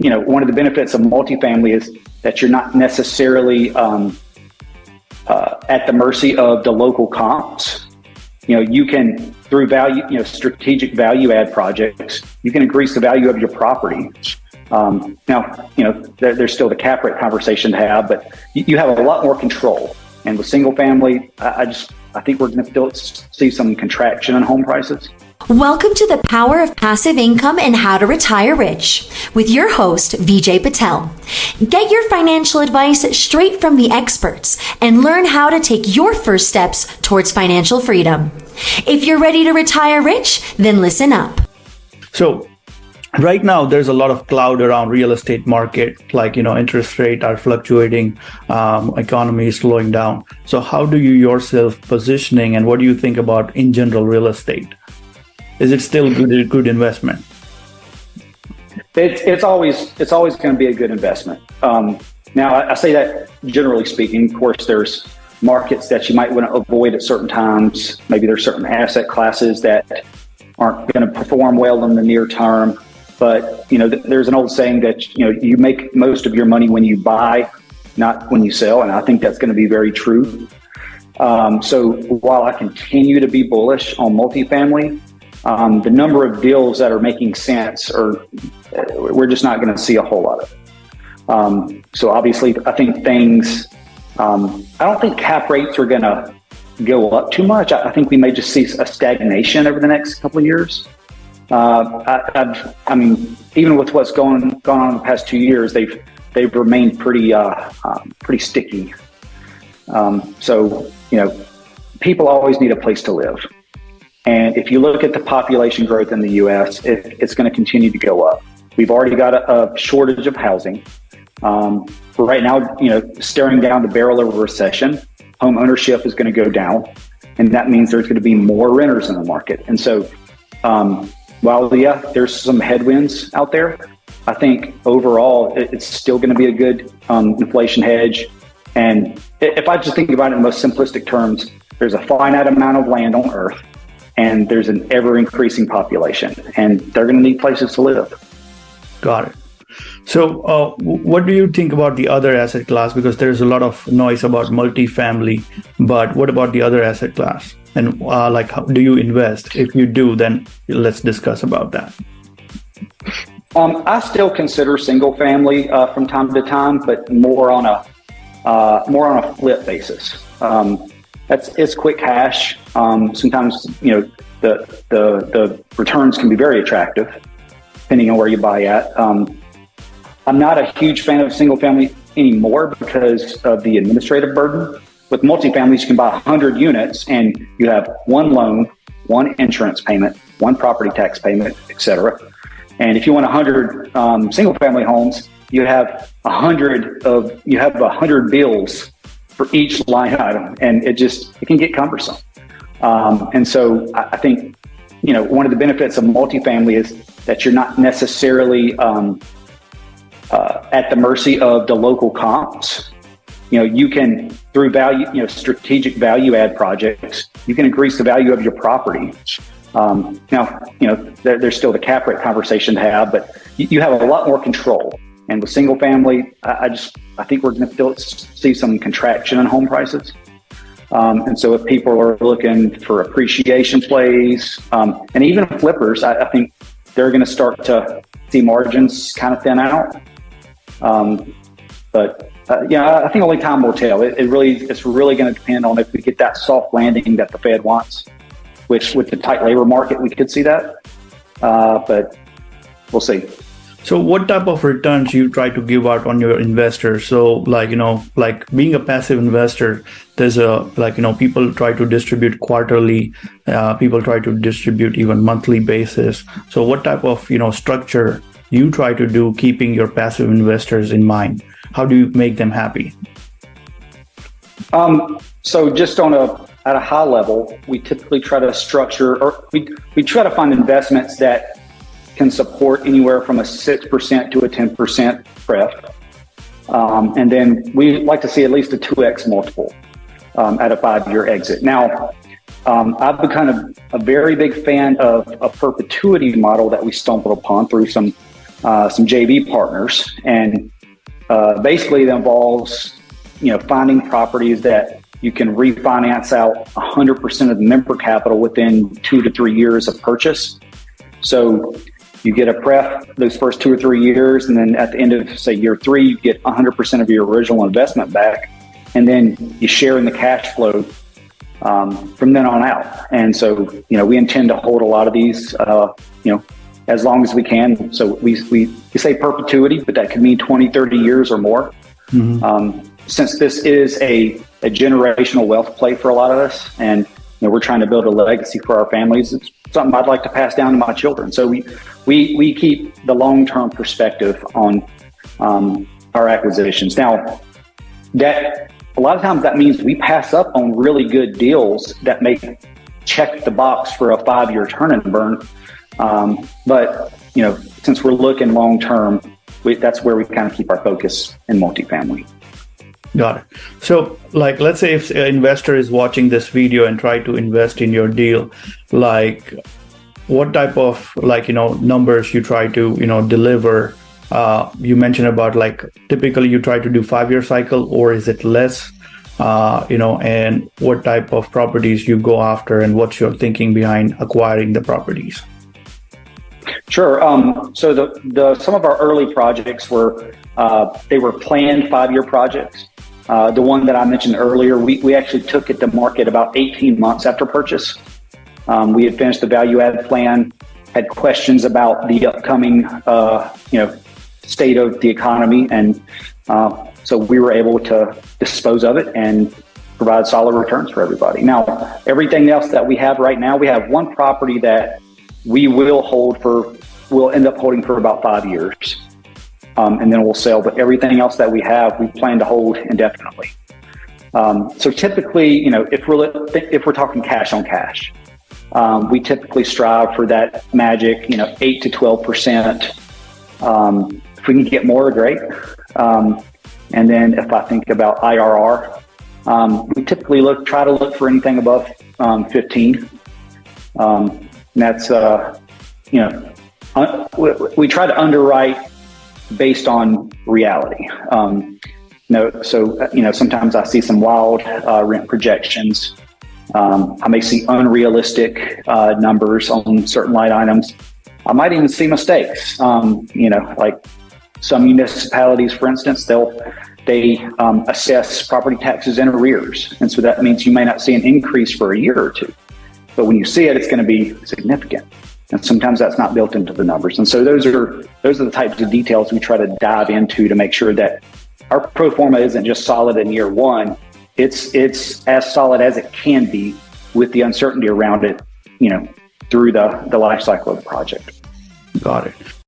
one of the benefits of multifamily is that you're not necessarily at the mercy of the local comps. You can, through strategic value add projects, you can increase the value of your property. Now, there's still the cap rate conversation to have, but you have a lot more control. And with single family, I think we're going to still see some contraction in home prices. Welcome to the Power of Passive Income and How to Retire Rich with your host, Vijay Patel. Get your financial advice straight from the experts and learn how to take your first steps towards financial freedom. If you're ready to retire rich, then listen up. So right now, there's a lot of cloud around real estate market, like, interest rates are fluctuating, economy is slowing down. So how do you yourself positioning, and what do you think about in general real estate? Is it still a good investment? It's always going to be a good investment. Now, I say that generally speaking. Of course, there's markets that you might want to avoid at certain times. Maybe there's certain asset classes that aren't going to perform well in the near term. But there's an old saying that you make most of your money when you buy, not when you sell, and I think that's going to be very true. So while I continue to be bullish on multifamily, the number of deals that are making sense we're just not going to see a whole lot of it. So obviously, I think I don't think cap rates are going to go up too much. I think we may just see a stagnation over the next couple of years. I mean, even with what's gone on in the past 2 years, they've remained pretty sticky. So people always need a place to live. And if you look at the population growth in the U.S., it's going to continue to go up. We've already got a shortage of housing. Right now, staring down the barrel of a recession, home ownership is going to go down. And that means there's going to be more renters in the market. And so while, there's some headwinds out there, I think overall it's still going to be a good inflation hedge. And if I just think about it in the most simplistic terms, there's a finite amount of land on Earth, and there's an ever-increasing population, and they're going to need places to live. Got it. So what do you think about the other asset class? Because there's a lot of noise about multifamily, but what about the other asset class? And how do you invest? If you do, then let's discuss about that. I still consider single family from time to time, but more on a flip basis. It's quick cash. Sometimes the returns can be very attractive, depending on where you buy at. I'm not a huge fan of single family anymore because of the administrative burden. With multifamilies, you can buy 100 units and you have one loan, one insurance payment, one property tax payment, etc. And if you want 100 single family homes, you have 100 bills for each line item, and it can get cumbersome. And so I think one of the benefits of multifamily is that you're not necessarily at the mercy of the local comps. You can, through strategic value add projects, you can increase the value of your property. Now, there's still the cap rate conversation to have, but you have a lot more control. And with single family, I think we're going to still see some contraction in home prices. And so if people are looking for appreciation plays, and even flippers, I think they're going to start to see margins kind of thin out. I think only time will tell. It's really going to depend on if we get that soft landing that the Fed wants, which with the tight labor market, we could see that. But we'll see. So what type of returns you try to give out on your investors? So like being a passive investor, there's people try to distribute quarterly, people try to distribute even monthly basis. So what type of, structure you try to do keeping your passive investors in mind? How do you make them happy? So just at a high level, we typically try to structure, or we try to find investments that can support anywhere from a 6% to a 10% pref. And then we like to see at least a 2x multiple at a 5-year exit. Now, I've become a very big fan of a perpetuity model that we stumbled upon through some some JV partners, and basically it involves finding properties that you can refinance out 100% of the member capital within 2 to 3 years of purchase. So you get a pref those first 2 or 3 years, and then at the end of, say, year 3, you get 100% of your original investment back, and then you share in the cash flow from then on out. And so, we intend to hold a lot of these, as long as we can. So we say perpetuity, but that could mean 20, 30 years or more. Mm-hmm. Since this is a generational wealth play for a lot of us, and we're trying to build a legacy for our families, it's something I'd like to pass down to my children. So we keep the long-term perspective on our acquisitions. Now, that a lot of times that means we pass up on really good deals that may check the box for a 5-year turn and burn. But since we're looking long-term, that's where we kind of keep our focus in multifamily. Got it. So, let's say if an investor is watching this video and try to invest in your deal, what type of numbers you try to deliver? You mentioned about typically you try to do 5-year cycle, or is it less? And what type of properties you go after, and what's your thinking behind acquiring the properties? Sure. So some of our early projects were they were planned 5-year projects. The one that I mentioned earlier, we actually took it to market about 18 months after purchase. We had finished the value add plan, had questions about the upcoming, state of the economy. And so we were able to dispose of it and provide solid returns for everybody. Now, everything else that we have right now, we have one property that we will end up holding for about 5 years. And then we'll sell. But everything else that we have, we plan to hold indefinitely. So typically, if we're talking cash on cash, we typically strive for that magic, 8 to 12%. If we can get more, great. And then if I think about IRR, we typically try to look for anything above 15. And that's we try to underwrite based on reality. Sometimes I see some wild rent projections. I may see unrealistic numbers on certain line items. I might even see mistakes. Like some municipalities, for instance, they assess property taxes in arrears, and so that means you may not see an increase for a year or two, but when you see it, it's going to be significant. And sometimes that's not built into the numbers. And so those are the types of details we try to dive into to make sure that our pro forma isn't just solid in year one. It's as solid as it can be with the uncertainty around it, through the life cycle of the project. Got it.